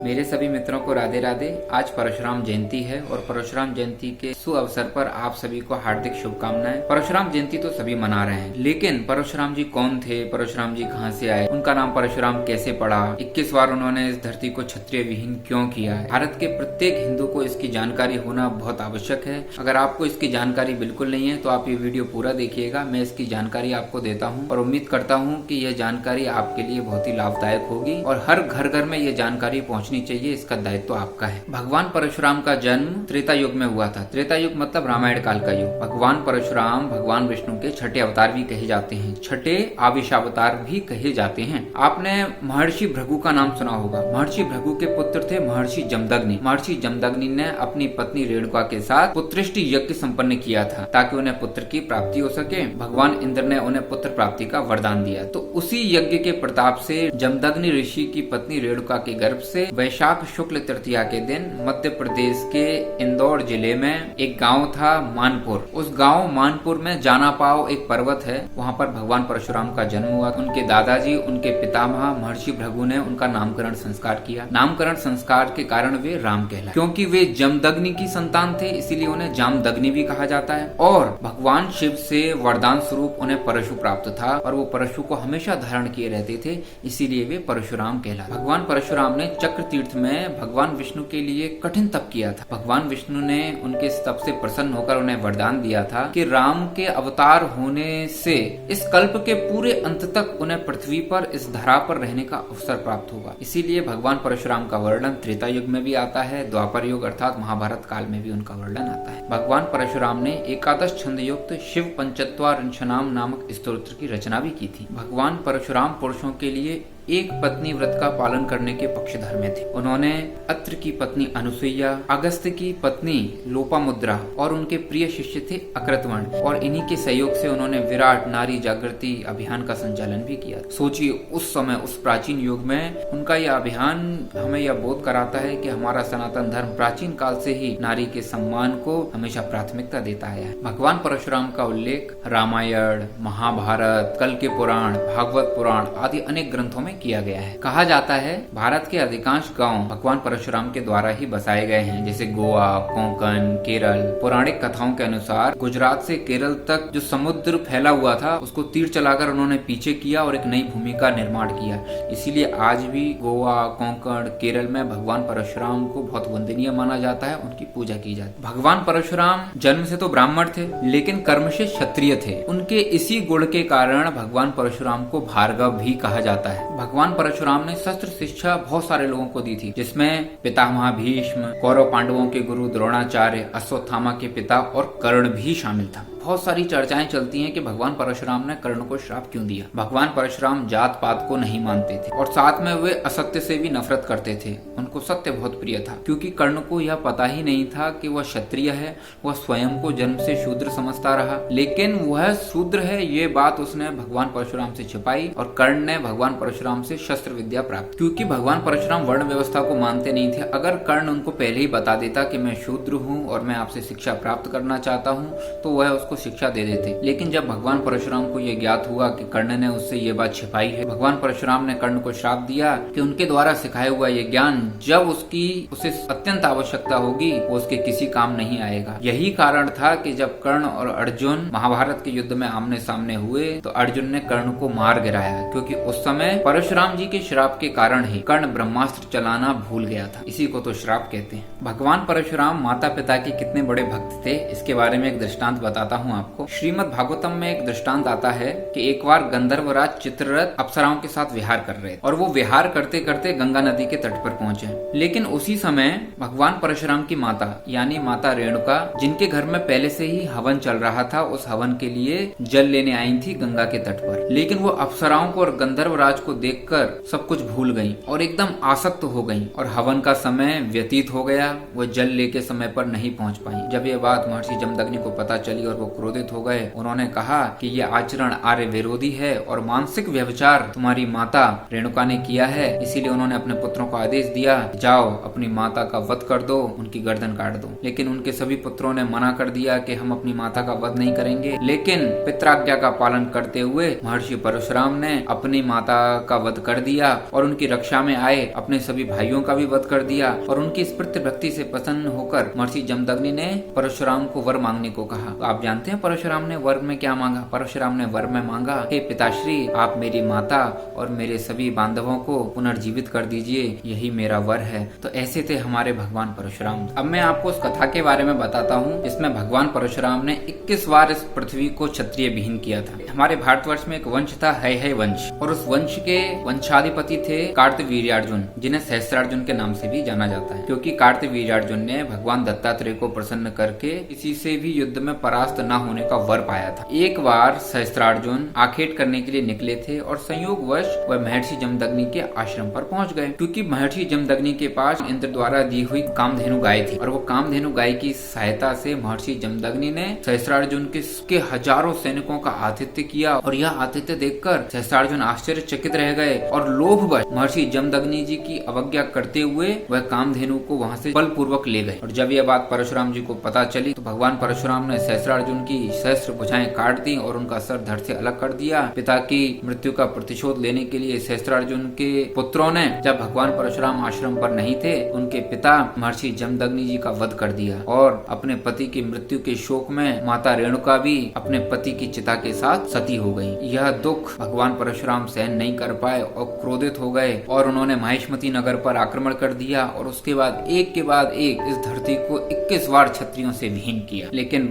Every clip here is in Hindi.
मेरे सभी मित्रों को राधे राधे। आज परशुराम जयंती है और परशुराम जयंती के शुभ अवसर पर आप सभी को हार्दिक शुभकामनाएं। परशुराम जयंती तो सभी मना रहे हैं, लेकिन परशुराम जी कौन थे, परशुराम जी कहां से आए, उनका नाम परशुराम कैसे पड़ा, 21 बार उन्होंने इस धरती को क्षत्रिय विहीन क्यों किया है। भारत के प्रत्येक हिंदू को इसकी जानकारी होना बहुत आवश्यक है। अगर आपको इसकी जानकारी बिल्कुल नहीं है तो आप ये वीडियो पूरा देखिएगा। मैं इसकी जानकारी आपको देता हूँ और उम्मीद करता हूँ कि यह जानकारी आपके लिए बहुत ही लाभदायक होगी और हर घर घर में ये जानकारी पहुँचनी चाहिए। इसका दायित्व आपका है। भगवान परशुराम का जन्म त्रेता युग में हुआ था। त्रेता युग मतलब रामायण काल का युग। भगवान परशुराम भगवान विष्णु के छठे अवतार भी कहे जाते हैं, छठे आविशावतार भी कहे जाते हैं। आपने महर्षि भृगु का नाम सुना होगा। महर्षि भृगु के पुत्र थे महर्षि जमदग्नि। महर्षि जमदग्नि ने अपनी पत्नी रेणुका के साथ पुत्रेष्टि यज्ञ संपन्न किया था ताकि उन्हें पुत्र की प्राप्ति हो सके। भगवान इंद्र ने उन्हें पुत्र प्राप्ति का वरदान दिया। तो उसी यज्ञ के प्रताप से जमदग्नि ऋषि की पत्नी रेणुका के गर्भ से वैशाख शुक्ल तृतीया के दिन मध्य प्रदेश के इंदौर जिले में एक गांव था मानपुर। उस गांव मानपुर में जानापाव एक पर्वत है, वहां पर भगवान परशुराम का जन्म हुआ। उनके दादाजी, उनके पितामह महर्षि भृगु ने उनका नामकरण संस्कार किया। नामकरण संस्कार के कारण वे राम कहलाए। क्योंकि वे जमदग्नि की संतान थे इसीलिए उन्हें जामदग्नि भी कहा जाता है। और भगवान शिव से वरदान स्वरूप उन्हें परशु प्राप्त था और वो परशु को हमेशा धारण किए रहते थे, इसीलिए वे परशुराम कहलाए। भगवान परशुराम ने चक्र तीर्थ में भगवान विष्णु के लिए कठिन तप किया था। भगवान विष्णु ने उनके तप से प्रसन्न होकर उन्हें वरदान दिया था कि राम के अवतार होने से इस कल्प के पूरे अंत तक उन्हें पृथ्वी पर, इस धरा पर रहने का अवसर प्राप्त होगा। इसीलिए भगवान परशुराम का वर्णन त्रेता युग में भी आता है, द्वापर युग अर्थात महाभारत काल में भी उनका वर्णन आता है। भगवान परशुराम ने एकादश छंद युक्त शिव पंचत्वारिंशनाम नामक स्तोत्र की रचना भी की थी। भगवान परशुराम पुरुषों के लिए एक पत्नी व्रत का पालन करने के पक्षधर में थे। उन्होंने अत्र की पत्नी अनुसुईया, अगस्त्य की पत्नी लोपामुद्रा और उनके प्रिय शिष्य थे अकृतवर्ण, और इन्हीं के सहयोग से उन्होंने विराट नारी जागृति अभियान का संचालन भी किया। सोचिए उस समय, उस प्राचीन युग में उनका यह अभियान हमें यह बोध कराता है कि हमारा सनातन धर्म प्राचीन काल से ही नारी के सम्मान को हमेशा प्राथमिकता देता आया है। भगवान परशुराम का उल्लेख रामायण, महाभारत, कल के पुराण, भागवत पुराण आदि अनेक ग्रंथों में किया गया है। कहा जाता है भारत के अधिकांश गांव भगवान परशुराम के द्वारा ही बसाए गए हैं, जैसे गोवा, कोंकण, केरल। पौराणिक कथाओं के अनुसार गुजरात से केरल तक जो समुद्र फैला हुआ था उसको तीर चलाकर उन्होंने पीछे किया और एक नई भूमि का निर्माण किया। इसीलिए आज भी गोवा, कोंकण, केरल में भगवान परशुराम को बहुत वंदनीय माना जाता है, उनकी पूजा की जाती है। भगवान परशुराम जन्म से तो ब्राह्मण थे लेकिन कर्म से क्षत्रिय थे। उनके इसी गुण के कारण भगवान परशुराम को भार्गव भी कहा जाता है। भगवान परशुराम ने शस्त्र शिक्षा बहुत सारे लोगों को दी थी, जिसमें पितामह भीष्म, कौरव पांडवों के गुरु द्रोणाचार्य, अश्वत्थामा के पिता और कर्ण भी शामिल था। बहुत सारी चर्चाएं चलती हैं कि भगवान परशुराम ने कर्ण को श्राप क्यों दिया। भगवान परशुराम जात पात को नहीं मानते थे और साथ में वे असत्य से भी नफरत करते थे। उनको सत्य बहुत प्रिय था, क्योंकि कर्ण को यह पता ही नहीं था कि वह क्षत्रिय है। वह स्वयं को जन्म से शूद्र समझता रहा, लेकिन वह शूद्र है ये बात उसने भगवान परशुराम से छिपाई और कर्ण ने भगवान परशुराम से शस्त्र विद्या प्राप्त। क्योंकि भगवान परशुराम वर्ण व्यवस्था को मानते नहीं थे। अगर कर्ण उनको पहले ही बता देता कि मैं शूद्र हूँ और मैं आपसे शिक्षा प्राप्त करना चाहता हूँ तो वह उसको शिक्षा दे देते। लेकिन जब भगवान परशुराम को यह ज्ञात हुआ कि कर्ण ने उससे ये बात छिपाई है, भगवान परशुराम ने कर्ण को श्राप दिया कि उनके द्वारा सिखाया हुआ ये ज्ञान जब उसे अत्यंत आवश्यकता होगी वो उसके किसी काम नहीं आएगा। यही कारण था कि जब कर्ण और अर्जुन महाभारत के युद्ध में आमने सामने हुए तो अर्जुन ने कर्ण को मार गिराया, क्योंकि उस समय परशुराम जी के श्राप के कारण ही कर्ण ब्रह्मास्त्र चलाना भूल गया था। इसी को तो श्राप कहते हैं। भगवान परशुराम माता पिता के कितने बड़े भक्त थे इसके बारे में एक दृष्टांत बताता हूँ आपको। श्रीमद् भागवतम में एक दृष्टांत आता है कि एक बार गंधर्वराज चित्ररथ अप्सराओं के साथ विहार कर रहे थे और वो विहार करते करते गंगा नदी के तट पर पहुंचे। लेकिन उसी समय भगवान परशुराम की माता यानी माता रेणुका, जिनके घर में पहले से ही हवन चल रहा था, उस हवन के लिए जल लेने आई थी गंगा के तट पर। लेकिन वो अप्सराओं को और गंधर्वराज को देखकर सब कुछ भूल गयी और एकदम आसक्त हो गयी और हवन का समय व्यतीत हो गया। वो जल लेके समय पर नहीं पहुंच पाई। जब ये बात महर्षि जमदग्नि को पता चली और वो क्रोधित हो गए। उन्होंने कहा कि यह आचरण आर्य विरोधी है और मानसिक व्यभिचार तुम्हारी माता रेणुका ने किया है। इसीलिए उन्होंने अपने पुत्रों को आदेश दिया, जाओ अपनी माता का वध कर दो, उनकी गर्दन काट दो। लेकिन उनके सभी पुत्रों ने मना कर दिया कि हम अपनी माता का वध नहीं करेंगे। लेकिन पितराज्ञा का पालन करते हुए महर्षि परशुराम ने अपनी माता का वध कर दिया और उनकी रक्षा में आए अपने सभी भाइयों का भी वध कर दिया। और उनकी इस प्रत्यय भक्ति से प्रसन्न होकर महर्षि जमदग्नि ने परशुराम को वर मांगने को कहा। तो आप जानते हैं परशुराम ने वर में क्या मांगा? परशुराम ने वर में मांगा, हे पिताश्री, आप मेरी माता और मेरे सभी बांधवों को पुनर्जीवित कर दीजिए, यही मेरा वर है। तो ऐसे थे हमारे भगवान परशुराम। अब मैं आपको उस कथा के बारे में बताता हूँ जिसमें भगवान परशुराम ने 21 बार इस पृथ्वी को क्षत्रिय विहीन किया था। हमारे भारतवर्ष में एक वंश था, है वंश, और उस वंश के वंशाधिपति थे कार्तवीर्यार्जुन, जिन्हें सहस्त्रार्जुन के नाम से भी जाना जाता है, क्योंकि कार्तवीर्यार्जुन ने भगवान दत्तात्रेय को प्रसन्न करके किसी से भी युद्ध में परास्त न होने का वर पाया था। एक बार सहस्त्रार्जुन आखेट करने के लिए निकले थे और संयोगवश वह महर्षि जमदग्नि के आश्रम पर पहुंच गए, क्योंकि महर्षि जमदग्नि के पास इंद्र द्वारा दी हुई कामधेनु गाय थी। और वो कामधेनु गाय की सहायता से महर्षि जमदग्नि ने सहस्त्रार्जुन के हजारों सैनिकों का आतिथ्य किया। और यह आतिथ्य देखकर सहस्त्रार्जुन आश्चर्यचकित रह गए और लोभवश महर्षि जमदग्नि जी की अवज्ञा करते हुए वह कामधेनु को वहां से बलपूर्वक ले गए। और जब यह बात परशुराम जी को पता चली तो भगवान परशुराम ने सहस्त्रार्जुन की सहस्त्र भुजाएं काट दी और उनका सर धड़ से अलग कर दिया। पिता की मृत्यु का प्रतिशोध लेने के लिए सहस्त्रार्जुन के पुत्रों ने, जब भगवान परशुराम आश्रम पर नहीं थे, उनके पिता महर्षि जमदग्नि जी का वध कर दिया। और अपने पति की मृत्यु के शोक में माता रेणुका भी अपने पति की चिता के साथ सती हो गई। यह दुख भगवान परशुराम सहन नहीं कर पाए और क्रोधित हो गए और उन्होंने महिष्मती नगर पर आक्रमण कर दिया और उसके बाद एक के बाद एक इस धरती को 21 बार क्षत्रियों से विहीन किया। लेकिन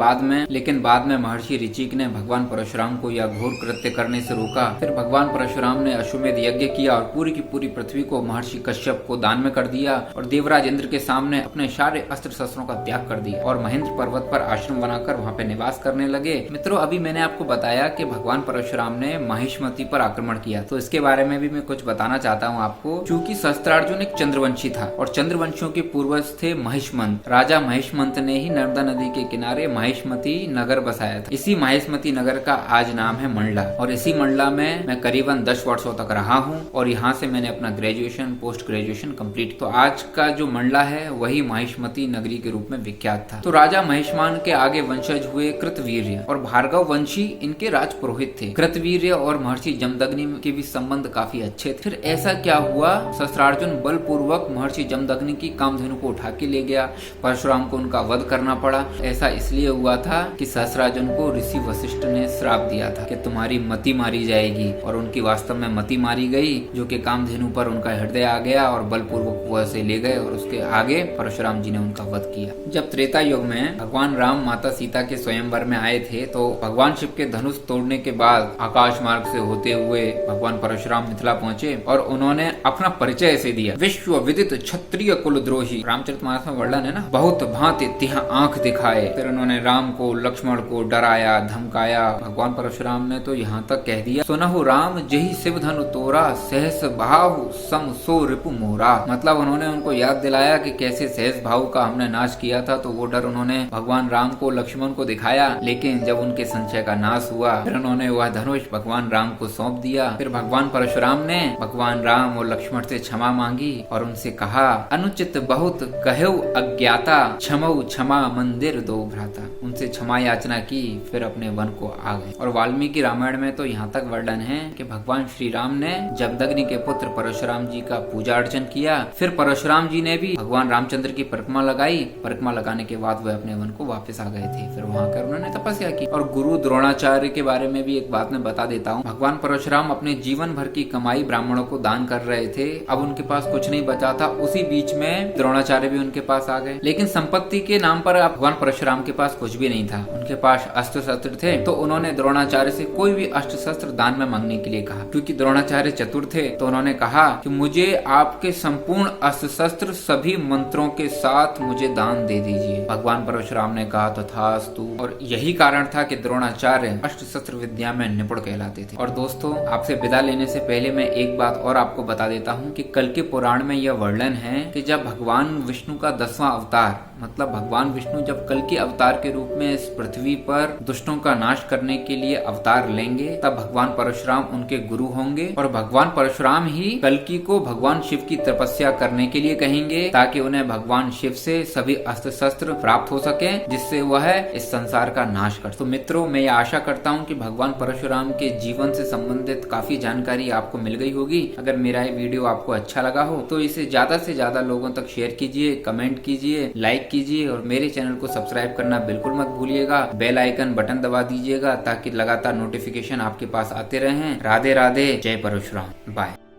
बाद में महर्षि ऋचिक ने भगवान परशुराम को यह घोर कृत्य करने से रोका। फिर भगवान परशुराम ने अश्वमेध यज्ञ किया और पूरी की पूरी पृथ्वी को महर्षि कश्यप को दान में कर दिया और देवराज इंद्र के सामने अपने सारे अस्त्र शस्त्रों का त्याग कर दिया और महेंद्र पर्वत पर आश्रम बनाकर वहाँ पे निवास करने लगे। मित्रों, अभी मैंने आपको बताया कि भगवान परशुराम ने महिष्मती पर आक्रमण किया, तो इसके बारे में भी मैं कुछ बताना चाहता हूँ आपको। क्योंकि सहस्त्रार्जुन एक चंद्रवंशी था और चंद्रवंशियों के पूर्वज थे महिष्मंत। राजा महिष्मंत ने ही नर्मदा नदी के किनारे महिष्मती नगर बसाया था। इसी महिष्मती नगर का आज नाम है मंडला और इसी मंडला में मैं करीबन 10 वर्षों तक रहा हूँ और यहाँ से मैंने अपना ग्रेजुएशन पोस्ट ग्रेजुएशन कंप्लीट। तो आज का जो मंडला है वही महिष्मती नगरी के रूप में विख्यात था। तो राजा महिष्मान के आगे वंशज हुए कृतवीर्य और भार्गव वंशी इनके राज पुरोहित थे। कृतवीर्य और महर्षि जमदग्नि के भी संबंध काफी अच्छे थे। फिर ऐसा क्या हुआ, सहस्त्रार्जुन बलपूर्वक महर्षि जमदग्नि की कामधेनु को उठा के ले गया। परशुराम को उनका वध करना पड़ा। ऐसा इसलिए हुआ था कि सहस्त्रार्जुन को ऋषि वशिष्ठ ने श्राप दिया था कि तुम्हारी मति मारी जाएगी और उनकी वास्तव में मति मारी गई, जो कि कामधेनु पर उनका हृदय आ गया और बलपूर्वक वह से ले गए और उसके आगे परशुराम जी ने उनका वध किया। जब त्रेता युग में भगवान राम माता सीता के स्वयंवर में आए थे तो भगवान शिव के धनुष तोड़ने के बाद आकाश मार्ग से होते हुए भगवान परशुराम मिथिला पहुंचे और उन्होंने अपना परिचय ऐसे दिया, विश्व विदित क्षत्रिय कुलद्रोही। रामचरितमानस में वर्णन है ना, बहुत भांति तिह आंख दिखाए। फिर उन्होंने राम को लक्ष्मण को डराया धमकाया। भगवान परशुराम ने तो यहाँ तक कह दिया, सुनहु राम जही शिव धनु तोरा सहस भाव सम सो रिपु मोरा। मतलब उन्होंने उनको याद दिलाया कि कैसे सहस भाव का हमने नाश किया था। तो वो डर उन्होंने भगवान राम को लक्ष्मण को दिखाया। लेकिन जब उनके संशय का नाश हुआ फिर उन्होंने वह धनुष भगवान राम को सौंप दिया। फिर भगवान परशुराम ने भगवान राम और लक्ष्मण से क्षमा मांगी और उनसे कहा, अनुचित बहुत कहो अज्ञाता क्षमऊ क्षमा मंदिर दो भ्राता। उनसे क्षमा याचना की, फिर अपने वन को आ गए। और वाल्मीकि रामायण में तो यहाँ तक वर्णन है कि भगवान श्री राम ने जमदग्नि के पुत्र परशुराम जी का पूजा अर्चन किया। फिर परशुराम जी ने भी भगवान रामचंद्र की परिक्रमा लगाई। परिक्रमा लगाने के बाद वह अपने वन को वापस आ गए थे। फिर वहाँ कर उन्होंने तपस्या की। और गुरु द्रोणाचार्य के बारे में भी एक बात मैं बता देता हूँ। भगवान परशुराम अपने जीवन भर की कमाई ब्राह्मणों को दान कर रहे थे। अब उनके पास कुछ नहीं बचा था। उसी बीच में द्रोणाचार्य भी उनके पास आ गए। लेकिन संपत्ति के नाम पर भगवान परशुराम के पास कुछ भी नहीं था। उनके पास अस्त्र शस्त्र थे। तो उन्होंने द्रोणाचार्य से कोई भी अस्त्र शस्त्र दान में मांगने के लिए कहा। क्योंकि द्रोणाचार्य चतुर थे तो उन्होंने कहा कि मुझे आपके संपूर्ण अस्त्र शस्त्र सभी मंत्रों के साथ मुझे दान दे दीजिए। भगवान परशुराम ने कहा तथास्तु। और यही कारण था कि द्रोणाचार्य अस्त्र शस्त्र विद्या में निपुण कहलाते थे। और दोस्तों, आपसे विदा लेने से पहले मैं एक बात और आपको बता देता हूँ कि कल के पुराण में यह वर्णन है कि जब भगवान विष्णु का 10वां अवतार, मतलब भगवान विष्णु जब कल के अवतार के रूप में इस पृथ्वी पर दुष्टों का नाश करने के लिए अवतार लेंगे, तब भगवान परशुराम उनके गुरु होंगे और भगवान परशुराम ही कल्कि को भगवान शिव की तपस्या करने के लिए कहेंगे, ताकि उन्हें भगवान शिव से सभी अस्त्र शस्त्र प्राप्त हो सके, जिससे वह इस संसार का नाश कर। तो मित्रों, मैं यह आशा करता हूँ कि भगवान परशुराम के जीवन से संबंधित काफी जानकारी आपको मिल गई होगी। अगर मेरा ये वीडियो आपको अच्छा लगा हो तो इसे ज्यादा से ज्यादा लोगों तक शेयर कीजिए, कमेंट कीजिए, लाइक कीजिए और मेरे चैनल को सब्सक्राइब करना बिल्कुल मत भूलिएगा। बेल आइकन बटन दबा दीजिएगा ताकि लगातार नोटिफिकेशन आपके पास आते रहें। राधे राधे, जय परशुराम, बाय।